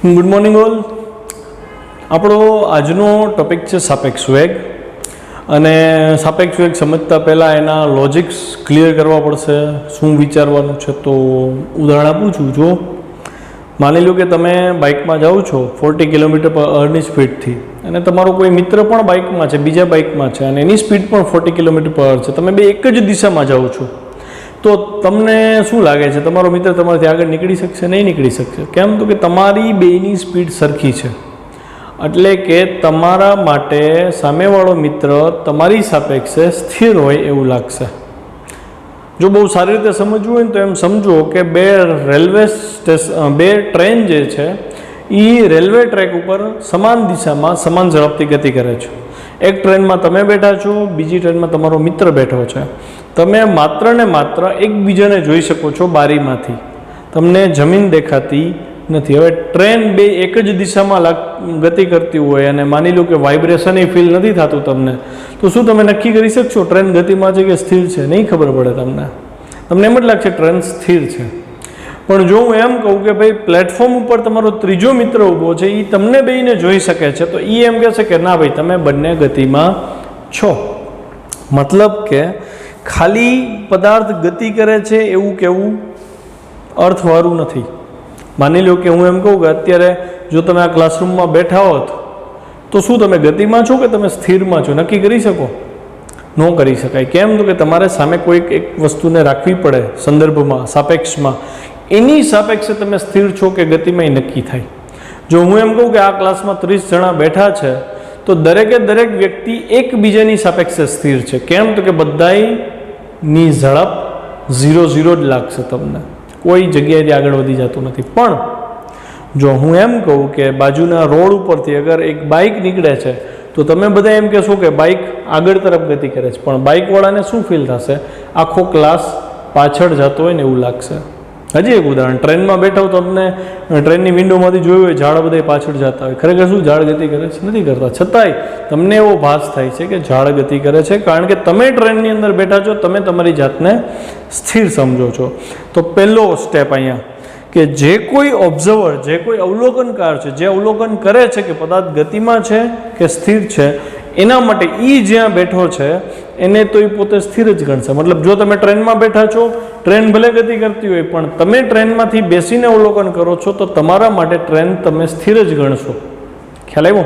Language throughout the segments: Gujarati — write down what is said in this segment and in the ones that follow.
Good morning all. આપણો આજનો ટોપિક છે સાપેક્ષ વેગ. અને સાપેક્ષ વેગ સમજતા પહેલાં એના લોજિક્સ ક્લિયર કરવા પડશે, શું વિચારવાનું છે. તો ઉદાહરણ આપું છું. જો માની લો કે તમે બાઇકમાં જાઓ છો 40 km/hની સ્પીડથી, અને તમારો કોઈ મિત્ર પણ બાઇકમાં છે, બીજા બાઇકમાં છે, અને એની સ્પીડ પણ 40 km/h છે. તમે બે એક જ દિશામાં જાઓ છો, તો તમને શું લાગે છે, તમારો મિત્ર તમારાથી આગળ નીકળી શકશે? નહીં નીકળી શકશે. કેમ? તો કે તમારી બેની સ્પીડ સરખી છે. એટલે કે તમારા માટે સામેવાળો મિત્ર તમારી સાપેક્ષે સ્થિર હોય એવું લાગશે. જો બહુ સારી રીતે સમજવું હોય ને તો એમ સમજો કે બે ટ્રેન જે છે એ રેલવે ટ્રેક ઉપર સમાન દિશામાં સમાન ઝડપથી ગતિ કરે છે. એક ટ્રેનમાં તમે બેઠા છો, બીજી ટ્રેનમાં તમારો મિત્ર બેઠો છે. તમે માત્ર ને માત્ર એકબીજાને જોઈ શકો છો બારીમાંથી, તમને જમીન દેખાતી નથી. હવે ટ્રેન બે એક જ દિશામાં ગતિ કરતી હોય અને માની લો કે વાઇબ્રેશન એ ફીલ નથી થતું તમને, તો શું તમે નક્કી કરી શકશો ટ્રેન ગતિમાં છે કે સ્થિર છે? નહીં ખબર પડે તમને. તમને એમ જ લાગશે ટ્રેન સ્થિર છે. પણ જો હું એમ કહું કે ભાઈ પ્લેટફોર્મ ઉપર તમારો ત્રીજો મિત્ર ઊભો છે, એ તમને બેયને જોઈ શકે છે, તો એ એમ કહેશે કે ના ભાઈ તમે બંને ગતિમાં છો. મતલબ કે ખાલી પદાર્થ ગતિ કરે છે એવું કહેવું અર્થવાળું નથી. માની લો કે હું એમ કહું કે અત્યારે જો તમે આ ક્લાસરૂમમાં બેઠા હોત તો શું તમે ગતિમાં છો કે તમે સ્થિરમાં છો? નક્કી કરી શકો? ન કરી શકાય. કેમ? તો કે તમારે સામે કોઈક એક વસ્તુને રાખવી પડે સંદર્ભમાં, સાપેક્ષમાં. એની સાપેક્ષે તમે સ્થિર છો કે ગતિમાં એ નક્કી થાય. જો હું એમ કહું કે આ ક્લાસમાં 30 જણા બેઠા છે, તો દરેકે દરેક વ્યક્તિ એકબીજાની સાપેક્ષે સ્થિર છે. કેમ? તો કે બધાની ઝડપ 0-0 જ લાગશે તમને, કોઈ જગ્યાએથી આગળ વધી જતું નથી. પણ જો હું એમ કહું કે બાજુના રોડ ઉપરથી અગર એક બાઇક નીકળે છે, તો તમે બધા એમ કહેશો કે બાઇક આગળ તરફ ગતિ કરે છે. પણ બાઇકવાળાને શું ફીલ થશે? આખો ક્લાસ પાછળ જતો હોય ને એવું લાગશે. હજી એક ઉદાહરણ, ટ્રેનમાં બેઠા હો તો તમને ટ્રેનની વિન્ડોમાંથી જોયું હોય ઝાડ બધા પાછળ જતા હોય. ખરેખર શું ઝાડ ગતિ કરે છે? નથી કરતા. છતાંય તમને એવો ભાસ થાય છે કે ઝાડ ગતિ કરે છે, કારણ કે તમે ટ્રેનની અંદર બેઠા છો, તમે તમારી જાતને સ્થિર સમજો છો. તો પહેલો સ્ટેપ અહીંયા કે જે કોઈ ઓબ્ઝર્વર, જે કોઈ અવલોકનકાર છે, જે અવલોકન કરે છે કે પદાર્થ ગતિમાં છે કે સ્થિર છે, એના માટે એ જ્યાં બેઠો છે એને તો એ પોતે સ્થિર જ ગણશે. મતલબ જો તમે ટ્રેનમાં બેઠા છો, ટ્રેન ભલે ગતિ કરતી હોય, પણ તમે ટ્રેનમાંથી બેસીને અવલોકન કરો છો, તો તમારા માટે ટ્રેન તમે સ્થિર જ ગણશો. ખ્યાલ આવ્યો?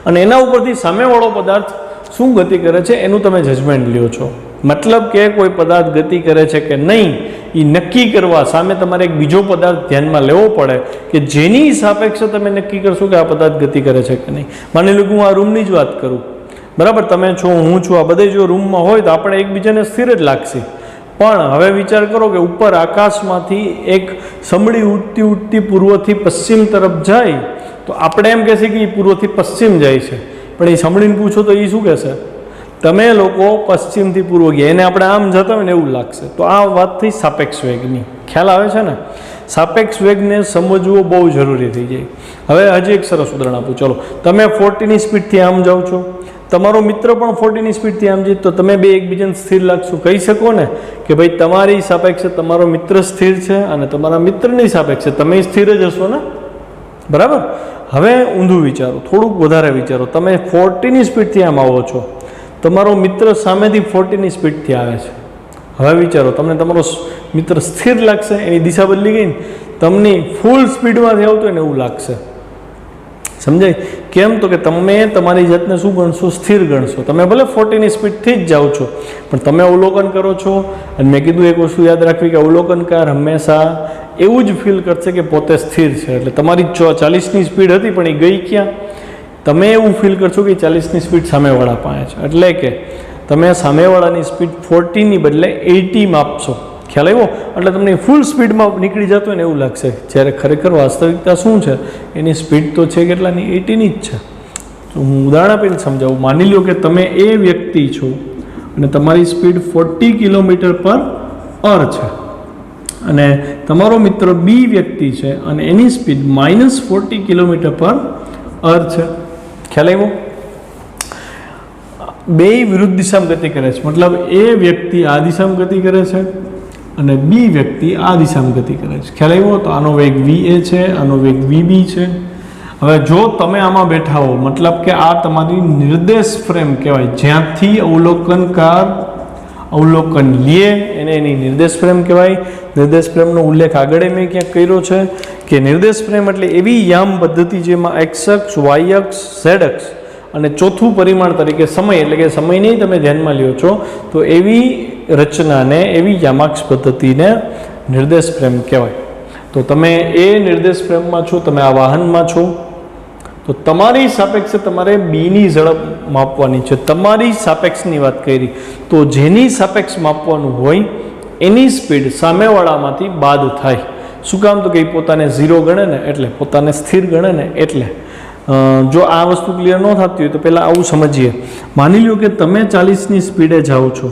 અને એના ઉપરથી સામેવાળો પદાર્થ શું ગતિ કરે છે એનું તમે જજમેન્ટ લ્યો છો. મતલબ કે કોઈ પદાર્થ ગતિ કરે છે કે નહીં એ નક્કી કરવા સામે તમારે એક બીજો પદાર્થ ધ્યાનમાં લેવો પડે કે જેની સાપેક્ષે તમે નક્કી કરશો કે આ પદાર્થ ગતિ કરે છે કે નહીં. માની લો કે હું આ રૂમની જ વાત કરું, બરાબર? તમે છો, હું છું, આ બધે જો રૂમમાં હોય તો આપણે એકબીજાને સ્થિર જ લાગશે. પણ હવે વિચાર કરો કે ઉપર આકાશમાંથી એક સમડી ઉડતી ઉડતી પૂર્વથી પશ્ચિમ તરફ જાય, તો આપણે એમ કહેશે કે એ પૂર્વથી પશ્ચિમ જાય છે. પણ એ સમડીને પૂછો તો એ શું કહેશે? તમે લોકો પશ્ચિમથી પૂર્વ ગયા. એને આપણે આમ જતા હોય ને એવું લાગશે. તો આ વાત થઈ સાપેક્ષ વેગની. ખ્યાલ આવે છે ને? સાપેક્ષ વેગને સમજવો બહુ જરૂરી થઈ જાય. હવે હજી એક સરસ ઉદાહરણ આપું. ચલો, તમે 40ની સ્પીડથી આમ જાઓ છો, તમારો મિત્ર પણ 40ની સ્પીડથી આમ જાય, તો તમે બે એકબીજાને સ્થિર લાગશો. કહી શકો ને કે ભાઈ તમારી સાપેક્ષે તમારો મિત્ર સ્થિર છે અને તમારા મિત્રની સાપેક્ષે તમે સ્થિર જ હશો ને, બરાબર? હવે ઊંધું વિચારો, થોડુંક વધારે વિચારો. તમે 40ની સ્પીડથી આમ આવો છો, તમારો મિત્ર સામેથી 40ની સ્પીડથી આવે છે. હવે વિચારો, તમને તમારો મિત્ર સ્થિર લાગશે? એની દિશા બદલી ગઈ ને, તમને ફૂલ સ્પીડમાંથી આવતો હોય ને એવું લાગશે. સમજાય? કેમ? તો કે તમે તમારી જાતને શું ગણશો? સ્થિર ગણશો. તમે ભલે 40ની સ્પીડથી જ જાઓ છો, પણ તમે અવલોકન કરો છો. અને મેં કીધું એક વસ્તુ યાદ રાખવી કે અવલોકનકાર હંમેશા એવું જ ફીલ કરશે કે પોતે સ્થિર છે. એટલે તમારી 40ની સ્પીડ હતી પણ એ ગઈ ક્યાં? તમે એવું ફીલ કરશો કે 40ની સ્પીડ સામેવાળા પાસે છે. એટલે કે તમે સામેવાળાની સ્પીડ 40ની બદલે 80 માપશો. ખ્યાલ આવ્યો? એટલે તમને ફૂલ સ્પીડમાં નીકળી જતો હોય ને એવું લાગશે. જ્યારે ખરેખર વાસ્તવિકતા શું છે? એની સ્પીડ તો છે કેટલાની? 80ની જ છે. તો હું ઉદાહરણ આપીને સમજાવું. માની લો કે તમે એ વ્યક્તિ છો અને તમારી સ્પીડ 40 km/h છે, અને તમારો મિત્ર બી વ્યક્તિ છે અને એની સ્પીડ -40 km/h છે. ખ્યાલ આવ્યો? બે વિરુદ્ધ દિશામાં ગતિ કરે છે. મતલબ એ વ્યક્તિ આ દિશામાં ગતિ કરે છે, અને બી વ્યક્તિ આ દિશામાં ગતિ કરે છે. ખ્યાલ આવ્યો? તો આનો વેગ VA છે, આનો વેગ VB છે. હવે જો તમે આમાં બેઠા હો, મતલબ કે આ તમારી નિર્દેશ ફ્રેમ કહેવાય, જ્યાંથી અવલોકનકાર અવલોકન લે એને એની નિર્દેશ ફ્રેમ કહેવાય. નિર્દેશ ફ્રેમનો ઉલ્લેખ આગળ મેં ક્યાંક કર્યો છે કે નિર્દેશ ફ્રેમ એટલે એવી યામ પદ્ધતિ જેમાં એક્સ અક્ષ, વાય અક્ષ, ઝેડ અક્ષ અને ચોથું પરિમાણ તરીકે સમય, એટલે કે સમયને તમે ધ્યાનમાં લ્યો છો, તો એવી રચનાને, એવી યામાક્ષ પદ્ધતિને નિર્દેશ ફ્રેમ કહેવાય. તો તમે એ નિર્દેશ ફ્રેમમાં છો, તમે આ વાહનમાં છો, તો તમારી સાપેક્ષે તમારે બીની ઝડપ માપવાની છે. તમારી સાપેક્ષની વાત કરી, તો જેની સાપેક્ષ માપવાનું હોય એની સ્પીડ સામેવાળામાંથી બાદ થાય. શું કામ? તો કે એ પોતાને 0 ગણે ને, એટલે પોતાને સ્થિર ગણે ને, એટલે જો આ વસ્તુ ક્લિયર ન થતી હોય તો પહેલાં આવું સમજીએ. માની લો કે તમે 40ની સ્પીડે જાઓ છો,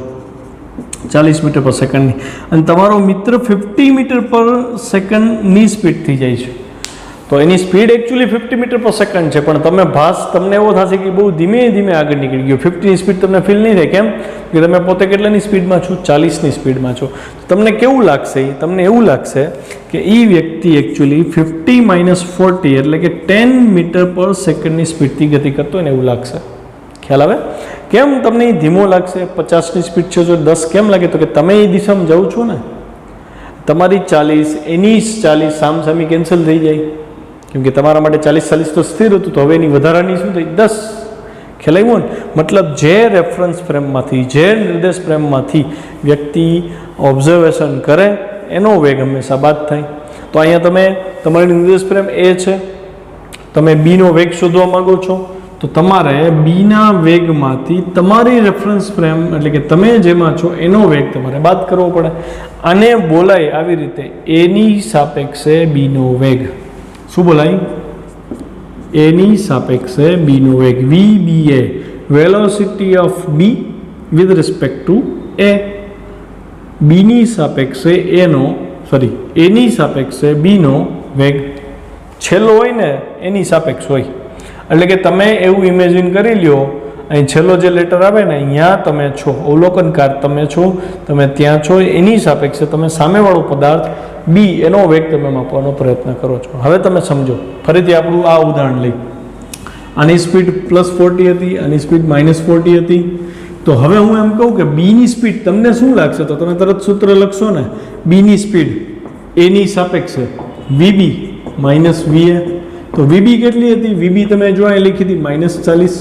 40 મીટર પર સેકન્ડની, અને તમારો મિત્ર 50 મીટર પર સેકન્ડની સ્પીડથી જાય છે. તો એની સ્પીડ એકચ્યુઅલી 50 મીટર પર સેકન્ડ છે, પણ તમને એવો થશે કે બહુ ધીમે ધીમે આગળ નીકળી ગયો. 50ની સ્પીડ તમને ફીલ નહીં થાય. કેમ? કે તમે પોતે કેટલાની સ્પીડમાં છો? 40ની સ્પીડમાં છો. તમને કેવું લાગશે? તમને એવું લાગશે કે એ વ્યક્તિ એકચ્યુઅલી 50 - 40 એટલે કે 10 મીટર પર સેકન્ડની સ્પીડથી ગતિ કરતો હોય ને એવું લાગશે. ખ્યાલ આવે? કેમ તમને એ ધીમો લાગશે? 50ની સ્પીડ છે જો 10 કેમ લાગે? તો કે તમે એ દિશામાં જાઓ છો ને, તમારી 40 એની 40 સામસામી કેન્સલ થઈ જાય. કેમ કે તમારા માટે 40 તો સ્થિર હતું, તો હવે એની વધારાની શું થઈ? 10. ખ્યાલ આવ્યો ને? મતલબ જે રેફરન્સ ફ્રેમમાંથી, જે નિર્દેશ ફ્રેમમાંથી વ્યક્તિ ઓબ્ઝર્વેશન કરે એનો વેગ હંમેશા બાદ થાય. તો અહીંયા તમે તમારી નિર્દેશ ફ્રેમ A છે, તમે બીનો વેગ શોધવા માંગો છો, તો તમારે બીના વેગમાંથી તમારી રેફરન્સ ફ્રેમ એટલે કે તમે જેમાં છો એનો વેગ તમારે બાદ કરવો પડે. આને બોલાય આવી રીતે એની સાપેક્ષે બીનો વેગ. શું બોલાય? એની સાપેક્ષે બીનો વેગ, VBA, velocity of B with respect to A. બીની સાપેક્ષે એની સાપેક્ષે બીનો વેગ છેલ્લો હોય ને એની સાપેક્ષ હોય. એટલે કે તમે એવું ઇમેજિન કરી લ્યો, અહીં છેલ્લો જે લેટર આવે ને અહીંયા તમે છો, અવલોકનકાર તમે છો, તમે ત્યાં છો, એની સાપેક્ષે તમે સામેવાળો પદાર્થ બી એનો વેગ તમે માપવાનો પ્રયત્ન કરો છો. હવે તમે સમજો, ફરીથી આપણું આ ઉદાહરણ લઈ. આની સ્પીડ +40 હતી, આની સ્પીડ -40 હતી. તો હવે હું એમ કહું કે બીની સ્પીડ તમને શું લાગશે? તો તમે તરત સૂત્ર લખશો ને, બીની સ્પીડ એની સાપેક્ષે VB - VA. તો VB કેટલી હતી? VB તમે જો અહીં લખી હતી -40,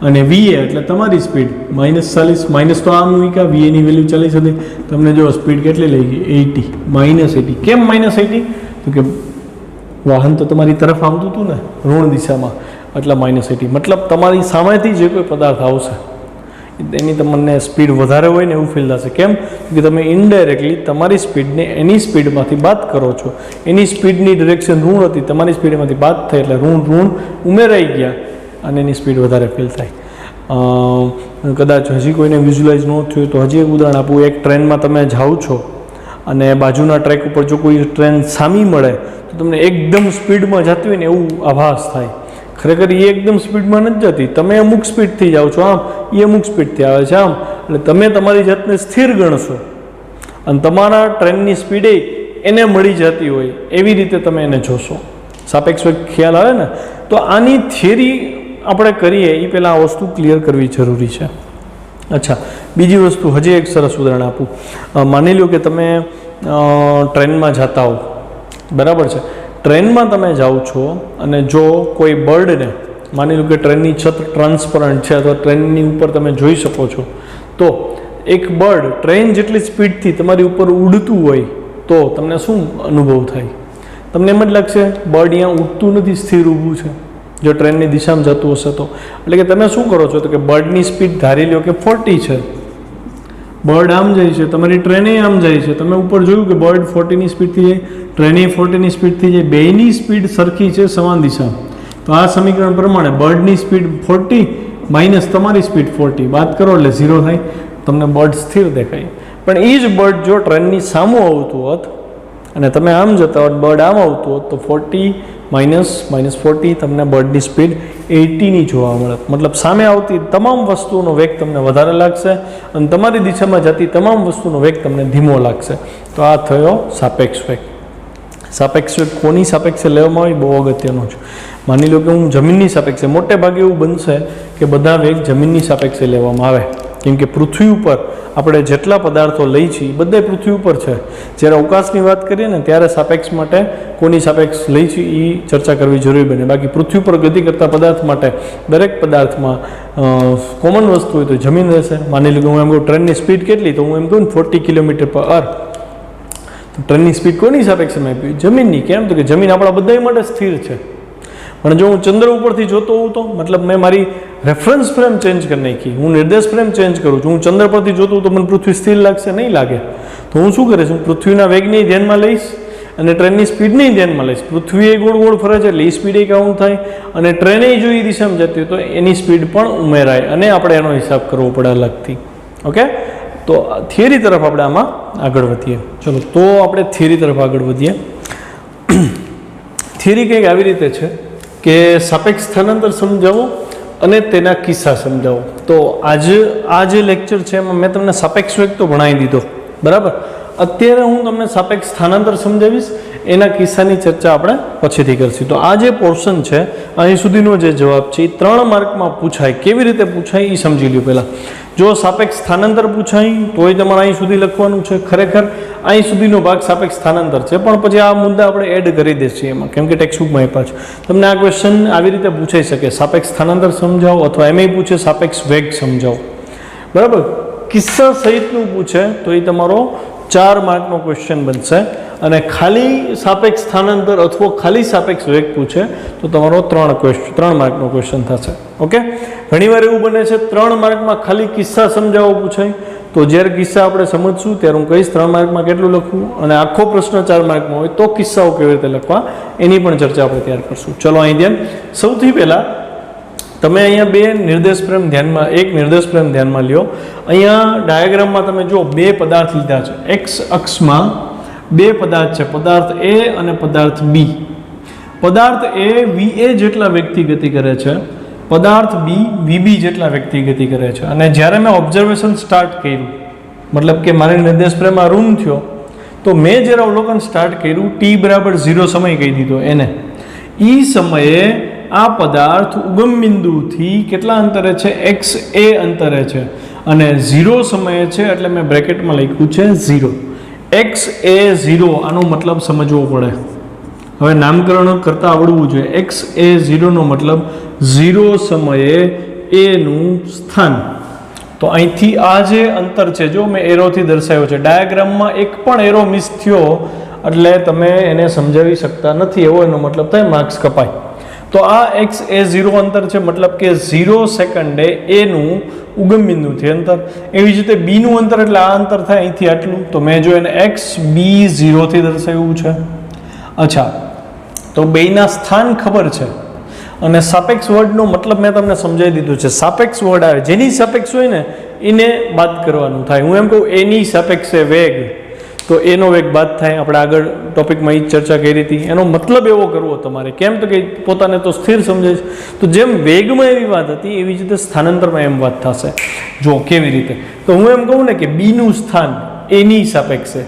અને VA એટલે તમારી સ્પીડ -40, માઇનસ તો આમ મૂક્યા, VA ની વેલ્યુ 40 હતી. તમને જો સ્પીડ કેટલી લઈ ગઈ? 80, -80. કેમ -80? તો કે વાહન તો તમારી તરફ આવતું હતું ને ઋણ દિશામાં, એટલે -80. મતલબ તમારી સામેથી જે કોઈ પદાર્થ આવશે એની તમને સ્પીડ વધારે હોય ને એવું ફીલ થશે. કેમ? કે તમે ઇનડાયરેક્ટલી તમારી સ્પીડને એની સ્પીડમાંથી બાદ કરો છો. એની સ્પીડની ડિરેક્શન ઋણ હતી, તમારી સ્પીડમાંથી બાદ થઈ એટલે ઋણ ઉમેરાઈ ગયા અને એની સ્પીડ વધારે ફીલ થાય. કદાચ હજી કોઈને વિઝ્યુલાઇઝ ન થયું તો હજી એક ઉદાહરણ આપું. એક ટ્રેનમાં તમે જાઓ છો અને બાજુના ટ્રેક ઉપર જો કોઈ ટ્રેન સામી મળે તો તમને એકદમ સ્પીડમાં જતી હોય ને એવું આભાસ થાય. ખરેખર એ એકદમ સ્પીડમાં નથી જતી, તમે અમુક સ્પીડથી જાઓ છો આમ, એ અમુક સ્પીડથી આવે છે આમ, એટલે તમે તમારી જાતને સ્થિર ગણશો અને તમારા ટ્રેનની સ્પીડે એને મળી જતી હોય એવી રીતે તમે એને જોશો. સાપેક્ષ વેગ ખ્યાલ આવે ને? તો આની થિયરી આપણે કરીએ એ પહેલાં આ વસ્તુ ક્લિયર કરવી જરૂરી છે. અચ્છા, બીજી વસ્તુ હજી એક સરસ ઉદાહરણ આપું. માની લો કે તમે ટ્રેનમાં જતા હો, બરાબર છે? ટ્રેનમાં તમે જાઓ છો અને જો કોઈ બર્ડને, માની લો કે ટ્રેનની છત ટ્રાન્સપરન્ટ છે અથવા ટ્રેનની ઉપર તમે જોઈ શકો છો, તો એક બર્ડ ટ્રેન જેટલી સ્પીડથી તમારી ઉપર ઉડતું હોય તો તમને શું અનુભવ થાય? તમને એમ જ લાગશે બર્ડ અહીંયા ઉડતું નથી, સ્થિર ઊભું છે, જો ટ્રેનની દિશામાં જતું હશે તો. એટલે કે તમે શું કરો છો? તો કે બર્ડની સ્પીડ ધારી લો કે 40 છે, બર્ડ આમ જાય છે, તમારી ટ્રેને આમ જાય છે. તમે ઉપર જોયું કે બર્ડ 40ની સ્પીડથી જાય, ટ્રેને 40ની સ્પીડથી જાય, બેયની સ્પીડ સરખી છે, સમાન દિશા. તો આ સમીકરણ પ્રમાણે બર્ડની સ્પીડ 40 માઇનસ તમારી સ્પીડ 40 બાદ કરો એટલે 0 થાય. તમને બર્ડ સ્થિર દેખાય. પણ એ જ બર્ડ જો ટ્રેનની સામું આવતું હોત અને તમે આમ જતા હોત, બર્ડ આમ આવતું હોત, તો 40 -40 તમને બર્ડની સ્પીડ 80ની જોવા મળે. મતલબ સામે આવતી તમામ વસ્તુઓનો વેગ તમને વધારે લાગશે અને તમારી દિશામાં જતી તમામ વસ્તુનો વેગ તમને ધીમો લાગશે. તો આ થયો સાપેક્ષ વેગ. સાપેક્ષ વેગ કોની સાપેક્ષે લેવામાં આવે બહુ અગત્યનો છે. માની લો કે હું જમીનની સાપેક્ષે, મોટે ભાગે એવું બનશે કે બધા વેગ જમીનની સાપેક્ષે લેવામાં આવે, કેમ કે પૃથ્વી ઉપર આપણે જેટલા પદાર્થો લઈ છીએ બધા પૃથ્વી ઉપર છે. જ્યારે અવકાશની વાત કરીએ ને ત્યારે સાપેક્ષ માટે કોની સાપેક્ષ લઈ છીએ એ ચર્ચા કરવી જરૂરી બને. બાકી પૃથ્વી પર ગતિ કરતા પદાર્થ માટે દરેક પદાર્થમાં કોમન વસ્તુ હોય તો જમીન રહેશે. માની લો કે હું એમ કહું ટ્રેનની સ્પીડ કેટલી, તો હું એમ કહું 40 km/h. તો ટ્રેનની સ્પીડ કોની સાપેક્ષમાં આપી? જમીનની. કેમ? તો કે જમીન આપણા બધા માટે સ્થિર છે. પણ જો હું ચંદ્ર ઉપરથી જોતો હોઉં તો મતલબ મેં મારી રેફરન્સ ફ્રેમ ચેન્જ કરી નાખી, હું નિર્દેશ ફ્રેમ ચેન્જ કરું છું. હું ચંદ્ર પરથી જોતો હોઉં તો મને પૃથ્વી સ્થિર લાગશે? નહીં લાગે. તો હું શું કરીશ? હું પૃથ્વીના વેગને ધ્યાનમાં લઈશ અને ટ્રેનની સ્પીડને ધ્યાનમાં લઈશ. પૃથ્વી એ ગોળ ગોળ ફરે છે એટલે એ સ્પીડ કાઉન્ટ થાય અને ટ્રેને જો એ દિશામાં જતી હોય તો એની સ્પીડ પણ ઉમેરાય અને આપણે એનો હિસાબ કરવો પડે અલગથી. ઓકે, તો થિયરી તરફ આપણે આમાં આગળ વધીએ. ચલો, તો આપણે થિયરી તરફ આગળ વધીએ. થિયરી કંઈક આવી રીતે છે કે સાપેક્ષ સ્થાનાંતર સમજાવો અને તેના કિસ્સા સમજાવો. તો આ જે લેક્ચર છે એમાં મેં તમને સાપેક્ષ વેગ તો ભણાવી દીધો, બરાબર. અત્યારે હું તમને સાપેક્ષ સ્થાનાંતર સમજાવીશ, એના કિસ્સાની ચર્ચા આપણે પછીથી કરીશું. તો આ જે પોર્શન છે અહીં સુધીનો જે જવાબ છે એ 3 માર્કમાં પૂછાય. કેવી રીતે પૂછાય એ સમજી લ્યો પહેલાં. જો સાપેક્ષ સ્થાનાંતર પૂછાય તોય તમારે અહીં સુધી લખવાનું છે. ખરેખર અહીં સુધીનો ભાગ સાપેક્ષ સ્થાનાંતર છે, પણ પછી આ મુદ્દા આપણે એડ કરી દઈશું એમાં, કેમ કે ટેક્સ્ટબુકમાં આપ્યા છે. તમને આ ક્વેશ્ચન આવી રીતે પૂછાઈ શકે, સાપેક્ષ સ્થાનાંતર સમજાવો, અથવા એમ પૂછે સાપેક્ષ વેગ સમજાવો, બરાબર. કિસ્સા સહિતનું પૂછે તો એ તમારો 4 માર્કનો ક્વેશ્ચન બનશે. અને ખાલી સાપેક્ષ સ્થાનાંતર અથવા ખાલી સાપેક્ષ વેગ પૂછે તો તમારો 3 માર્કનો ક્વેશ્ચન થશે. ઓકે, ઘણીવાર એવું બને છે 3 માર્કમાં ખાલી કિસ્સા સમજાવો પૂછાય. તો જ્યારે કિસ્સા આપણે સમજશું ત્યારે હું કહીશ 3 માર્કમાં કેટલું લખવું, અને આખો પ્રશ્ન 4 માર્કમાં હોય તો કિસ્સાઓ કેવી રીતે લખવા એની પણ ચર્ચા આપણે તૈયાર કરશું. ચલો, અહીં ધ્યાન. સૌથી પહેલાં તમે અહીંયા એક નિર્દેશ ફ્રેમ ધ્યાનમાં લ્યો. અહીંયા ડાયાગ્રામમાં તમે જો 2 પદાર્થ લીધા છે. એક્સ અક્ષમાં 2 પદાર્થ છે, પદાર્થ એ અને પદાર્થ બી. પદાર્થ એ VA જેટલા વેગથી ગતિ કરે છે, પદાર્થ બી VB જેટલા વેગથી ગતિ કરે છે. અને જ્યારે મેં ઓબ્ઝર્વેશન સ્ટાર્ટ કર્યું, મતલબ કે મારે નિર્દેશ ફ્રેમમાં રૂમ થયો, તો મેં જ્યારે અવલોકન સ્ટાર્ટ કર્યું t=0 સમય કહી દીધો એને. એ સમયે આ પદાર્થ ઉગમ બિંદુથી કેટલા અંતરે છે? XA અંતરે છે અને 0 સમયે છે એટલે મેં બ્રેકેટમાં લખ્યું છે 0. XA0 આનો મતલબ સમજવો પડે. હવે નામકરણ કરતાં આવડવું જોઈએ. XA0 નો મતલબ 0 સમયે A નું સ્થાન. તો અહીંથી આ જે અંતર છે, જો મેં એરોથી દર્શાવ્યો છે, ડાયાગ્રામમાં એક પણ એરો મિસ થયો એટલે તમે એને સમજાવી શકતા નથી, એવો એનો મતલબ થાય, માર્ક્સ કપાય. તો આ XA0 અંતર છે, મતલબ કે 0 સેકન્ડે A નું ઉગમ બિંદુથી અંતર. એવી જ રીતે B નું અંતર એટલે આ અંતર થાય અહીંથી આટલું. તો મેં જો એને XB0 થી દર્શાવ્યું છે. અચ્છા, તો બેયના સ્થાન ખબર છે અને સાપેક્ષ વર્ડનો મતલબ મેં તમને સમજાવી દીધું છે. સાપેક્ષ વર્ડ આવે જેની સાપેક્ષ હોય ને એને બાદ કરવાનું થાય. હું એમ કહું એની સાપેક્ષે વેગ, તો એનો વેગ બાદ થાય. આપણે આગળ ટોપિકમાં એ ચર્ચા કરી હતી. એનો મતલબ એવો કરવો તમારે. કેમ? તો કે પોતાને તો સ્થિર સમજે છે. તો જેમ વેગમાં એવી વાત હતી એવી જ રીતે સ્થાનાંતરમાં એમ વાત થશે. જો કેવી રીતે, તો હું એમ કહું ને કે બીનું સ્થાન એની સાપેક્ષે,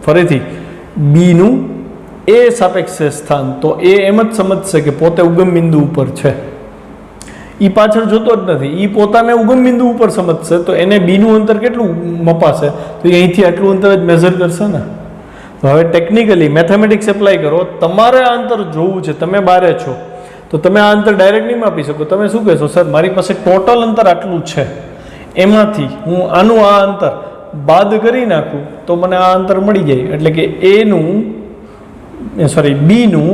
ફરીથી બીનું એ સાપેક્ષે સ્થાન, તો એ એમ જ સમજશે કે પોતે ઉગમ બિંદુ ઉપર છે. એ પાછળ જોતો જ નથી, એ પોતાને ઉગમ બિંદુ ઉપર સમજશે. તો એને બીનું અંતર કેટલું મપાશે? તો એ અહીંથી આટલું અંતર જ મેઝર કરશે ને. તો હવે ટેકનિકલી મેથેમેટિક્સ એપ્લાય કરો. તમારે આ અંતર જોવું છે, તમે બારે છો તો તમે આ અંતર ડાયરેક્ટ નહીં માપી શકો. તમે શું કહેશો? સર મારી પાસે ટોટલ અંતર આટલું છે, એમાંથી હું આનું આ અંતર બાદ કરી નાખું તો મને આ અંતર મળી જાય. એટલે કે બીનું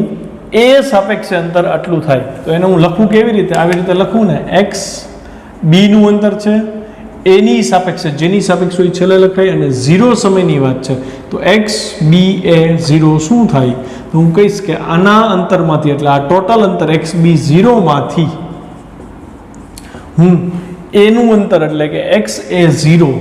એ સાપેક્ષે અંતર આટલું થાય. તો એને હું લખું કેવી રીતે? આવી રીતે લખું ને, x બીનું અંતર છે એની સાપેક્ષે, જેની સાપેક્ષ હોય છેલ્લે લખાય, અને 0 સમયની વાત છે. તો XB0 શું થાય? તો હું કહીશ કે આના અંતરમાંથી, એટલે આ ટોટલ અંતર XB0 માંથી હું એનું અંતર એટલે કે XA0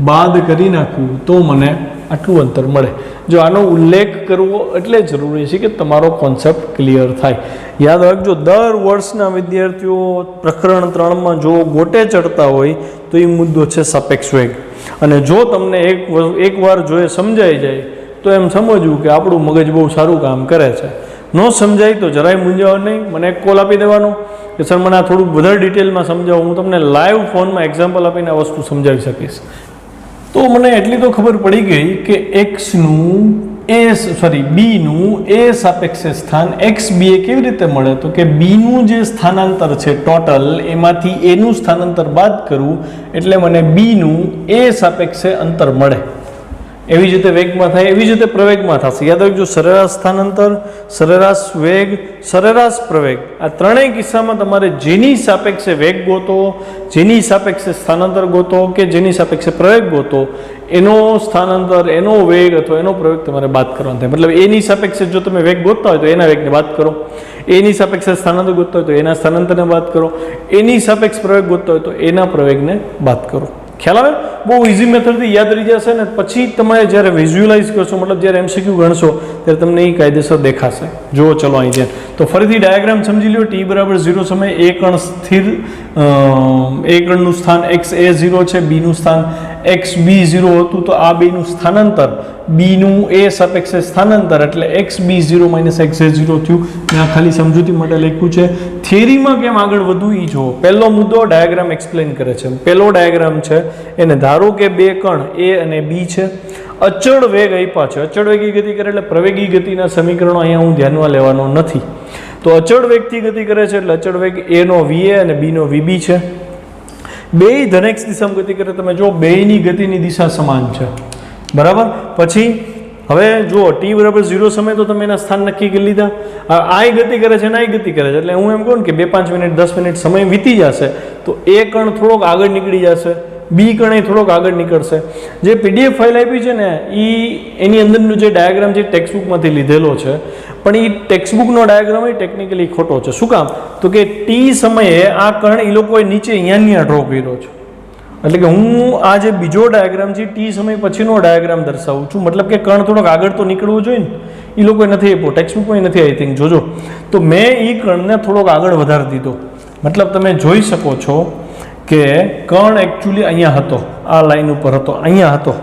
બાદ કરી નાખું તો મને આટલું અંતર મળે. જો આનો ઉલ્લેખ કરવો એટલે જરૂરી છે કે તમારો કોન્સેપ્ટ ક્લિયર થાય. યાદ રાખજો, દર વર્ષના વિદ્યાર્થીઓ પ્રકરણ 3માં જો ગોટે ચડતા હોય તો એ મુદ્દો છે સાપેક્ષ વેગ. અને જો તમને એકવાર જો એ સમજાઈ જાય તો એમ સમજવું કે આપણું મગજ બહુ સારું કામ કરે છે. ન સમજાય તો જરાય મૂંઝાવો નહીં, મને એક કોલ આપી દેવાનો કે સર મને આ થોડુંક વધારે ડિટેલમાં સમજાવો, હું તમને લાઈવ ફોનમાં એક્ઝામ્પલ આપીને આ વસ્તુ સમજાવી શકીશ. તો મને એટલી તો ખબર પડી ગઈ કે બીનું એ સાપેક્ષે સ્થાન એક્સ બી એ કેવી રીતે મળે, તો કે બીનું જે સ્થાનાંતર છે ટોટલ એમાંથી એનું સ્થાનાંતર બાદ કરવું એટલે મને બીનું એ સાપેક્ષે અંતર મળે. એવી જ રીતે વેગમાં થાય, એવી જ રીતે પ્રવેગમાં થશે. યાદ રાખજો, સરેરાશ સ્થાનાંતર, સરેરાશ વેગ, સરેરાશ પ્રવેગ, આ ત્રણેય કિસ્સામાં તમારે જેની સાપેક્ષે વેગ ગોતો, જેની સાપેક્ષે સ્થાનાંતર ગોતો કે જેની સાપેક્ષે પ્રવેગ ગોતો, એનો સ્થાનાંતર, એનો વેગ અથવા એનો પ્રવેગ તમારે બાદ કરવાનો થાય. મતલબ એની સાપેક્ષે જો તમે વેગ ગોતતા હોય તો એના વેગને બાદ કરો, એની સાપેક્ષે સ્થાનાંતર ગોતતા હોય તો એના સ્થાનાંતરને બાદ કરો, એની સાપેક્ષ પ્રવેગ ગોતતા હોય તો એના પ્રવેગને બાદ કરો. ખ્યાલ આવે? બહુ ઇઝી મેથડથી યાદ રહી જશે ને પછી તમે જ્યારે વિઝ્યુઅલાઇઝ કરશો, મતલબ જ્યારે એમસીક્યુ ગણશો ત્યારે તમને એ કાયદેસર દેખાશે. જુઓ, ચલો અહીં ધ્યાન. તો ફરીથી ડાયાગ્રામ સમજી લો. t બરાબર 0 સમયે એ કણ સ્થિર, એ કણનું સ્થાન XA0 છે, બીનું સ્થાન XB0 હતું, તો આ બેનું સ્થાનાંતર બીનું એ સાપેક્ષે સ્થાનાંતર એટલે XB0 - XA0 થયું. મેં આ ખાલી સમજૂતી માટે લખ્યું છે. થિયરીમાં કેમ આગળ વધવું એ જુઓ. પહેલો મુદ્દો ડાયાગ્રામ એક્સપ્લેન કરે છે. પહેલો ડાયાગ્રામ છે એને ધારો કે બે કણ A અને B છે, અચળ વેગ આપ્યા છે. અચળ વેગી ગતિ કરે એટલે પ્રવેગી ગતિના સમીકરણો અહીંયા હું ધ્યાનમાં લેવાનો નથી. તો અચળ વેગથી ગતિ કરે છે એટલે અચળ વેગ A નો VA અને B નો VB છે. બે ધન x દિશામાં ગતિ કરે, તમે જો બેયની ગતિની દિશા સમાન છે, બરાબર. પછી હવે જુઓ, t બરાબર 0 સમય તો તમે એના સ્થાન નક્કી કરી લીધા. આ ગતિ કરે છે અને આ ગતિ કરે છે એટલે હું એમ કહું કે 2-5 મિનિટ 10 મિનિટ સમય વીતી જશે તો એ કણ થોડોક આગળ નીકળી જશે, બી કણ થોડોક આગળ નીકળશે. જે PDF ફાઇલ આપી છે ને એની અંદરનું જે ડાયાગ્રામ જે ટેક્સ્ટબુકમાંથી લીધેલો છે, પણ એ ટેક્સ્ટબુકનો ડાયાગ્રામ એ ટેકનિકલી ખોટો છે. શું કામ? તો કે ટી સમયે આ કણ એ લોકોએ નીચે અહીંયા ડ્રો કર્યો છે. એટલે કે હું આ જે બીજો ડાયાગ્રામ છે ટી સમય પછીનો ડાયાગ્રામ દર્શાવું છું. મતલબ કે કણ થોડોક આગળ તો નીકળવું જોઈએ ને, એ લોકોએ નથી આપ્યો, ટેક્સ્ટબુકમાં નથી, આઈ થિંક જોજો. તો મેં એ કણને થોડોક આગળ વધારી દીધો. મતલબ તમે જોઈ શકો છો કે કણ એકચ્યુઅલી અહીંયા હતો, આ લાઈન ઉપર હતો, અહીંયા હતો,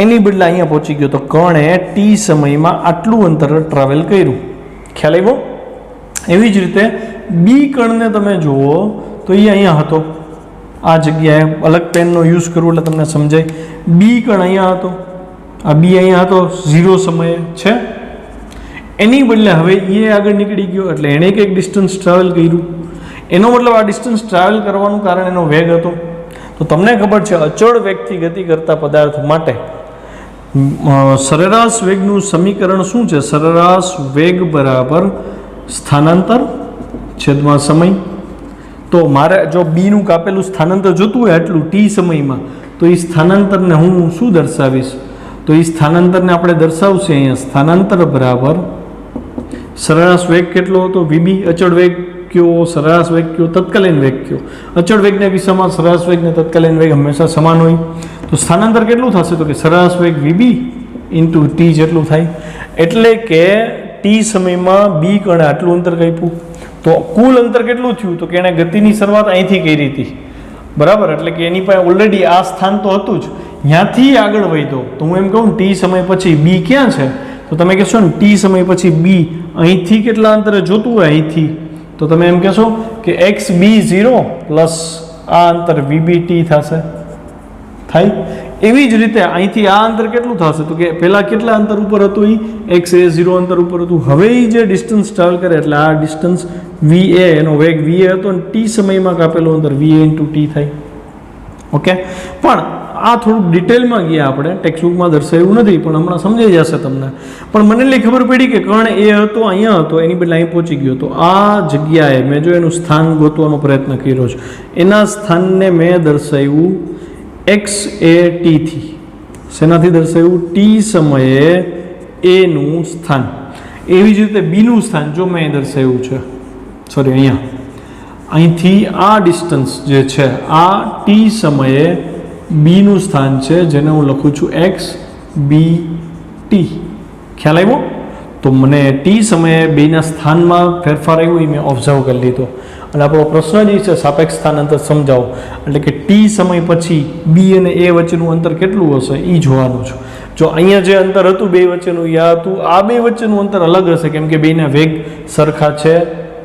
એની બદલે અહીંયા પહોંચી ગયો. તો કણે ટી સમયમાં આટલું અંતર ટ્રાવેલ કર્યું. ખ્યાલ આવ્યો? એવી જ રીતે બી કણને તમે જુઓ તો એ અહીંયા હતો, આ જગ્યાએ અલગ પેનનો યુઝ કરવો એટલે તમને સમજાય. બી કણ અહીંયા હતો, આ બી અહીંયા હતો 0 સમયે છે, એની બદલે હવે એ આગળ નીકળી ગયો એટલે એણે કંઈક ડિસ્ટન્સ ટ્રાવેલ કર્યું. એનો મતલબ આ ડિસ્ટન્સ ટ્રાવેલ કરવાનું કારણ એનો વેગ હતો. તો તમને ખબર છે અચળ વેગથી ગતિ કરતા પદાર્થ માટે સરેરાશ વેગનું સમીકરણ શું છે? સરેરાશ વેગ બરાબર સ્થાનાંતર છેદમાં સમય. તો મારે જો બીનું કાપેલું સ્થાનાંતર જોતું હોય આટલું ટી સમયમાં, તો એ સ્થાનાંતરને હું શું દર્શાવીશ? તો એ સ્થાનાંતરને આપણે દર્શાવશે અહીંયા સ્થાનાંતર બરાબર સરેરાશ વેગ કેટલો હતો? VB. અચળ વેગ કયો? સરેરાશ વેગ કયો? તત્કાલીન વેગ કયો? અચળ વેગના કિસ્સામાં સરેરાશ વેગ ને તત્કાલીન વેગ હંમેશા સમાન હોય. તો સ્થાનાંતર કેટલું થશે? તો કે સરેરાશ વેગ VB ઇન્ટુ ટી જેટલું થાય. એટલે કે ટી સમયમાં બી કણે આટલું અંતર કાપ્યું, તો કુલ અંતર કેટલું થયું? તો કે એણે ગતિની શરૂઆત અહીંથી કરી હતી, બરાબર. એટલે કે એની પાસે ઓલરેડી આ સ્થાન તો હતું જ, ત્યાંથી આગળ વધ્યો. તો હું એમ કહું ટી સમય પછી બી ક્યાં છે? તો તમે કહેશો ને ટી સમય પછી બી અહીંથી કેટલા અંતરે જોતું હોય અહીંથી, તો તમે એમ કહેશો કે XB0 પ્લસ આ અંતર VBT થશે, થાય. એવી જ રીતે અહીંથી આ અંતર કેટલું થશે? તો કે પહેલાં કેટલા અંતર ઉપર હતું? એ XA0 અંતર ઉપર હતું. હવે એ જે ડિસ્ટન્સ ટ્રાવેલ કરે એટલે આ ડિસ્ટન્સ VA, એનો વેગ VA હતો અને ટી સમયમાં કાપેલું અંતર VA ઇન્ટુ ટી થાય. ઓકે, પણ આ થોડુંક ડિટેલમાં ગયા આપણે, ટેક્સ્ટબુકમાં દર્શાવ્યું નથી, પણ હમણાં સમજાઈ જશે તમને. પણ મને એટલી ખબર પડી કે કણ એ હતો અહીંયા હતો, એની બદલે અહીં પહોંચી ગયો. તો આ જગ્યાએ મેં જો એનું સ્થાન ગોતવાનો પ્રયત્ન કર્યો છે, એના સ્થાનને મેં દર્શાવ્યું XAT થી. શેનાથી દર્શાવ્યું? ટી સમયે એનું સ્થાન. એવી જ રીતે બીનું સ્થાન જો મેં દર્શાવ્યું છે, સોરી અહીંયા અહીંથી આ ડિસ્ટન્સ જે છે આ ટી સમયે બીનું સ્થાન છે, જેને હું લખું છું બી ટી. ખ્યાલ આવ્યો? તો મને ટી સમયે બેના સ્થાનમાં ફેરફાર આવ્યો એ મેં ઓબ્ઝર્વ કરી લીધો. અને આપણો પ્રશ્ન જે છે સાપેક્ષ સ્થાનાંતર સમજાવો, એટલે કે ટી સમય પછી બી અને એ વચ્ચેનું અંતર કેટલું હશે એ જોવાનું છે. જો અહીંયા જે અંતર હતું બે વચ્ચેનું યા હતું, આ બે વચ્ચેનું અંતર અલગ હશે, કેમ કે બેના વેગ સરખા છે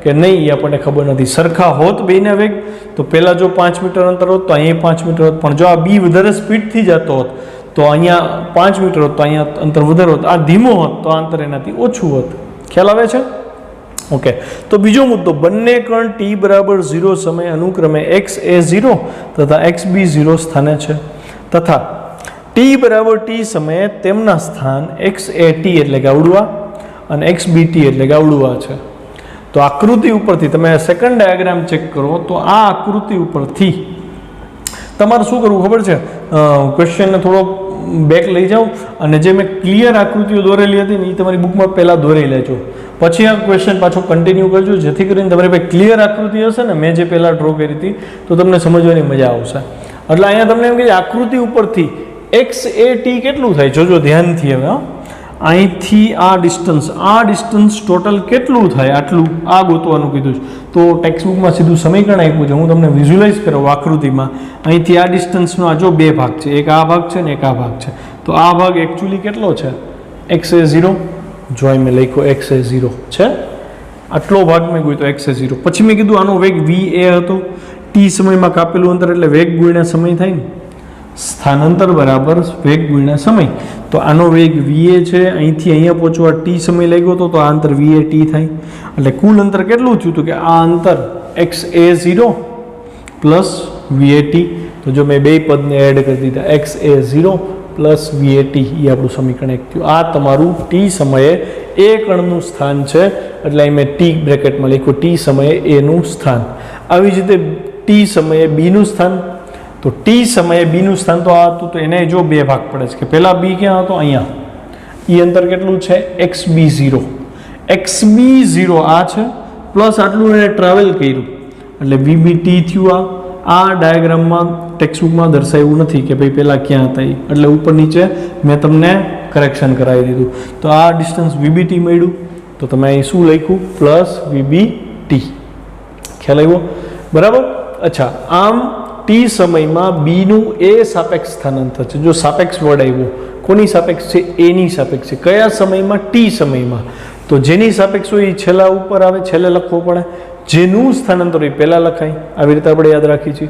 કે નહીં એ આપણને ખબર નથી. સરખા હોત બેના વેગ તો પહેલાં જો 5 મીટર અંતર હોત તો અહીંયા 5 મીટર હોત, પણ જો આ બી વધારે સ્પીડથી જતો હોત તો અહીંયા 5 મીટર હોત, તો અહીંયા અંતર વધારે હોત. આ ધીમો હોત તો આ અંતર એનાથી ઓછું હોત. ખ્યાલ આવે છે? ઓકે. તો બીજો મુદ્દો, બંને કણ ટી બરાબર 0 સમય અનુક્રમે એક્સ એ 0 તથા એક્સ બી 0 સ્થાને છે, તથા ટી બરાબર ટી સમયે તેમના સ્થાન એક્સ એ ટી એટલે કે અવળુઆ અને એક્સ બી ટી એટલે કે અવળુઆ છે. તો આકૃતિ ઉપરથી તમે સેકન્ડ ડાયાગ્રામ ચેક કરો તો આ આકૃતિ ઉપરથી તમારે શું કરવું ખબર છે? ક્વેશ્ચનને થોડો બેક લઈ જાઓ અને જે મેં ક્લિયર આકૃતિઓ દોરેલી હતી ને એ તમારી બુકમાં પહેલાં દોરી લેજો, પછી આ ક્વેશ્ચન પાછો કન્ટિન્યુ કરજો, જેથી કરીને તમારી પાસે ક્લિયર આકૃતિ હશે ને, મેં જે પહેલાં ડ્રો કરી હતી તો તમને સમજવાની મજા આવશે. એટલે અહીંયા તમને એમ કે આકૃતિ ઉપરથી એક્સ એ ટી કેટલું થાય જોજો ધ્યાનથી. હવે અહીંથી આ ડિસ્ટન્સ ટોટલ કેટલું થાય આટલું આ ગોતવાનું કીધું છે. તો ટેક્સ્ટબુકમાં સીધું સમીકરણ આપ્યું છે, હું તમને વિઝ્યુલાઇઝ કરું આકૃતિમાં. અહીંથી આ ડિસ્ટન્સનો આ જો બે ભાગ છે, એક આ ભાગ છે ને એક આ ભાગ છે. તો આ ભાગ એકચ્યુઅલી કેટલો છે? એક્સ એ 0. જો અહીં મેં લખ્યો એક્સ એ 0 છે, આટલો ભાગ મેં ગોત્યો એક્સ એ 0. પછી મેં કીધું આનો વેગ વી એ હતો, ટી સમયમાં કાપેલું અંતર એટલે વેગ ગુણ્યા સમય થાય ને, સ્થાનાંતર બરાબર વેગ ગુણ્યા સમય. તો આનો વેગ વીએ છે, અહીંથી અહીંયા પહોંચવા ટી સમય લાગ્યો હતો, તો આ અંતર વીએ ટી થાય. એટલે કુલ અંતર કેટલું થયું? તો કે આ અંતર એક્સ એ 0 પ્લસ વીએ ટી. તો જો મેં બે પદને એડ કરી દીધા, એક્સ એ 0 પ્લસ વીએ ટી, એ આપણું સમીકરણ એક થયું. આ તમારું ટી સમયે એ કણનું સ્થાન છે, એટલે અહીં મેં ટી બ્રેકેટમાં લખ્યું ટી સમયે એનું સ્થાન. આવી જ રીતે ટી સમયે બીનું સ્થાન. તો ટી સમયે બીનું સ્થાન તો આ હતું, તો એને જો બે ભાગ પડે છે કે પહેલાં બી ક્યાં હતો? અહીંયા. એ અંતર કેટલું છે? એક્સ બી 0. એક્સ બી 0 આ છે, પ્લસ આટલું એને ટ્રાવેલ કર્યું એટલે વીબી ટી થયું. આ ડાયાગ્રામમાં ટેક્સ્ટબુકમાં દર્શાવ્યું નથી કે ભાઈ પહેલાં ક્યાં હતા, એટલે ઉપર નીચે મેં તમને કરેક્શન કરાવી દીધું. તો આ ડિસ્ટન્સ વીબી ટી મળ્યું, તો તમે અહીં શું લખ્યું? Plus VB T. ખ્યાલ આવ્યો? બરાબર. અચ્છા, આમ ટી સમયમાં બીનું એ સાપેક્ષ સ્થાનાંતર છે. જો સાપેક્ષ વર્ડ આવ્યો, કોની સાપેક્ષ છે? એની સાપેક્ષ છે. કયા સમયમાં? ટી સમયમાં. તો જેની સાપેક્ષ હોય એ છેલ્લા ઉપર આવે, છેલ્લે લખવો પડે. જેનું સ્થાનાંતર હોય પહેલાં લખાય. આવી રીતે આપણે યાદ રાખીએ છીએ.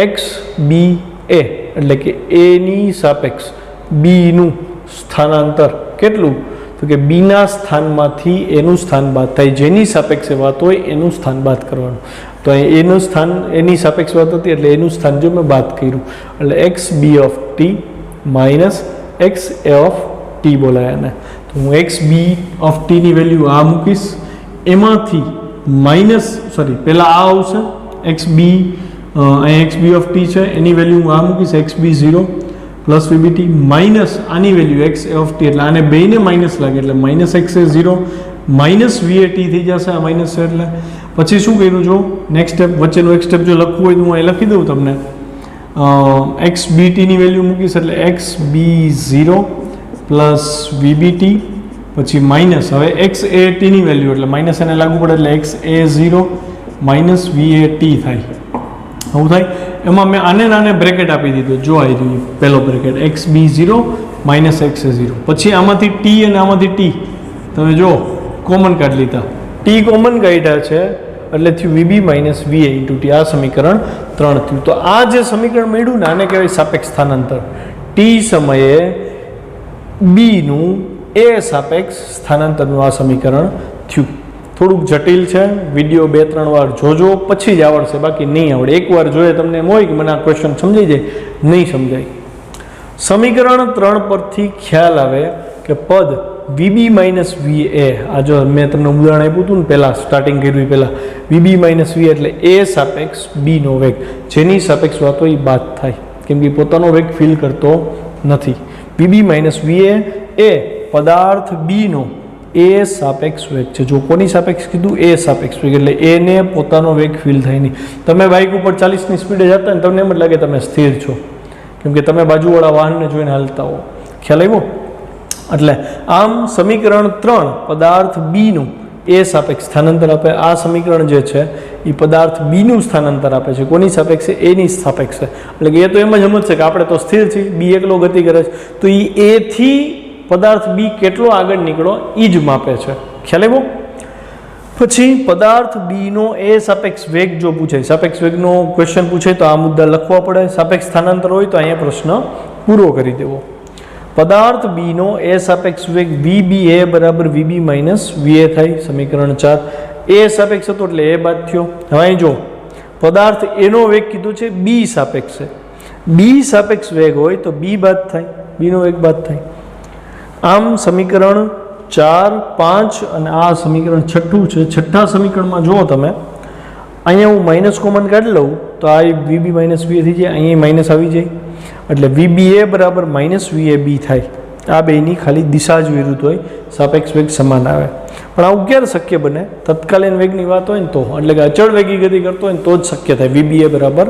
એક્સ બી એ એટલે કે એની સાપેક્ષ બીનું સ્થાનાંતર કેટલું? તો કે બીના સ્થાનમાંથી એનું સ્થાન બાદ થાય. જેની સાપેક્ષે વાત હોય એનું સ્થાન બાદ કરવાનું. તો એનું સ્થાન એની સાપેક્ષ વાત હતી એટલે એનું સ્થાન જો મેં બાદ કર્યું એટલે X B of T minus X A of T બોલાય એને. તો હું એક્સ બી ઓફ ટીની વેલ્યુ આ મૂકીશ, એમાંથી માઇનસ પહેલાં આ આવશે એક્સ બી, અહીં એક્સ બી ઓફ ટી છે એની વેલ્યુ હું આ મૂકીશ એક્સ બી 0 પ્લસ વીબીટી માઇનસ આની value x A of T, એટલે આને બેને માઇનસ લાગે એટલે માઇનસ એક્સ એ 0 માઇનસ વીએ ટી થઈ જશે. આ માઇનસ છે એટલે પછી શું કર્યું? જો નેક્સ્ટ સ્ટેપ, વચ્ચેનું એક સ્ટેપ જો લખવું હોય તો હું અહીં લખી દઉં તમને. એક્સ બી ટીની વેલ્યુ મૂકીશ એટલે એક્સ બી 0 પ્લસ વીબીટી, પછી માઇનસ હવે એક્સ એ ટીની વેલ્યુ એટલે માઇનસ એને લાગુ પડે એટલે એક્સ એ 0 માઇનસ વીએ ટી થાય. આવું થાય. એમાં મેં આને બ્રેકેટ આપી દીધું. જો આવી રહ્યું પહેલો બ્રેકેટ એક્સ બી 0 માઇનસ એક્સ એ 0. પછી આમાંથી ટી અને આમાંથી ટી તમે જો કોમન કાઢી લીધા. ટી કોમન કાઢ્યા છે એટલે થયું વીબી માઇનસ વીએ ઇન્ટુ ટી. આ સમીકરણ 3 થયું. તો આ જે સમીકરણ મળ્યું ને આને કહેવાય સાપેક્ષ સ્થાનાંતર. ટી સમયે બીનું એ સાપેક્ષ સ્થાનાંતરનું આ સમીકરણ થયું. થોડુંક જટિલ છે, વિડીયો 2-3 વાર જોજો પછી જ આવડશે, બાકી નહીં આવડે. એકવાર જોઈએ તમને એમ હોય કે મને આ ક્વેશ્ચન સમજાઈ જાય, નહીં સમજાય. સમીકરણ 3 પરથી ખ્યાલ આવે કે પદ વીબી માઇનસ વી એ, આ જો મેં તમને ઉદાહરણ આપ્યું હતું ને પહેલાં સ્ટાર્ટિંગ કર્યું પહેલાં, વીબી માઇનસ વી એટલે એ સાપેક્ષ બીનો વેગ, જેની સાપેક્ષ વાત હોય એ બાદ થાય કેમ કે પોતાનો વેગ ફીલ કરતો નથી. વીબી માઇનસ વી એ પદાર્થ બીનો એ સાપેક્ષ વેગ છે. જો કોની સાપેક્ષ કીધું? એ સાપેક્ષ વેગ, એટલે એને પોતાનો વેગ ફીલ થાય નહીં. તમે બાઇક ઉપર 40ની સ્પીડે જતા ને તમને એમ જ લાગે તમે સ્થિર છો, કેમ કે તમે બાજુવાળા વાહનને જોઈને હાલતા હો. ખ્યાલ આવ્યો? એટલે આમ સમીકરણ 3 પદાર્થ બીનું એ સાપેક્ષ સ્થાનાંતર આપે. આ સમીકરણ જે છે એ પદાર્થ બીનું સ્થાનાંતર આપે છે. કોની સાપેક્ષે? એની સાપેક્ષે. એટલે કે એ તો એમ જ સમજશે કે આપણે તો સ્થિર છીએ, બી એકલો ગતિ કરે છે, તો એ એથી પદાર્થ બી કેટલો આગળ નીકળો એ જ માપે છે. ખ્યાલ આવ્યો? પછી પદાર્થ બીનો એ સાપેક્ષ વેગ જો પૂછે, સાપેક્ષ વેગનો ક્વેશ્ચન પૂછે તો આ મુદ્દા લખવા પડે. સાપેક્ષ સ્થાનાંતર હોય તો અહીંયા પ્રશ્ન પૂરો કરી દેવો. પદાર્થ બીનો એ સાપેક્ષ વેગ VBA બરાબર VB માઇનસ VA થાય. સમીકરણ 4. એ સાપેક્ષ હતો એટલે એ બાદ થયો. હવે અહીં જો પદાર્થ એનો વેગ કીધું છે બી સાપેક્ષ છે. બી સાપેક્ષ વેગ હોય તો બી બાદ થાય, બીનો વેગ બાદ થાય. આમ સમીકરણ 4, 5 અને આ સમીકરણ 6 છે. છઠ્ઠા સમીકરણમાં જુઓ તમે, અહીંયા હું માઇનસ કોમન કાઢી લઉં તો આ VB માઇનસ VA થઈ જાય, અહીંયા માઇનસ આવી જાય, એટલે VBA બરાબર માઇનસ VAB થાય. આ બેની ખાલી દિશા જ વિરુદ્ધ હોય, સાપેક્ષ વેગ સમાન આવે. પણ આવું ક્યારે શક્ય બને? તત્કાલીન વેગની વાત હોય ને તો, એટલે કે અચળ વેગી ગતિ કરતો હોય ને તો જ શક્ય થાય. VBA બરાબર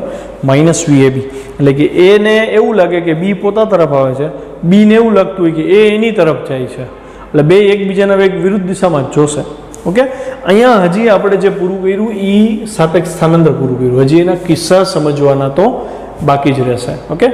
માઇનસ VAB, એટલે કે એને એવું લાગે કે બી પોતા તરફ આવે છે, બીને એવું લાગતું હોય કે એ એની તરફ જાય છે, એટલે બે એકબીજાના વેગ વિરુદ્ધ દિશામાં જ જોશે. ઓકે, અહીંયા હજી આપણે જે પૂરું કર્યું એ સાપેક્ષ સ્થાનાંતર પૂરું કર્યું, હજી એના કિસ્સા સમજવાના તો બાકી જ રહેશે. ઓકે.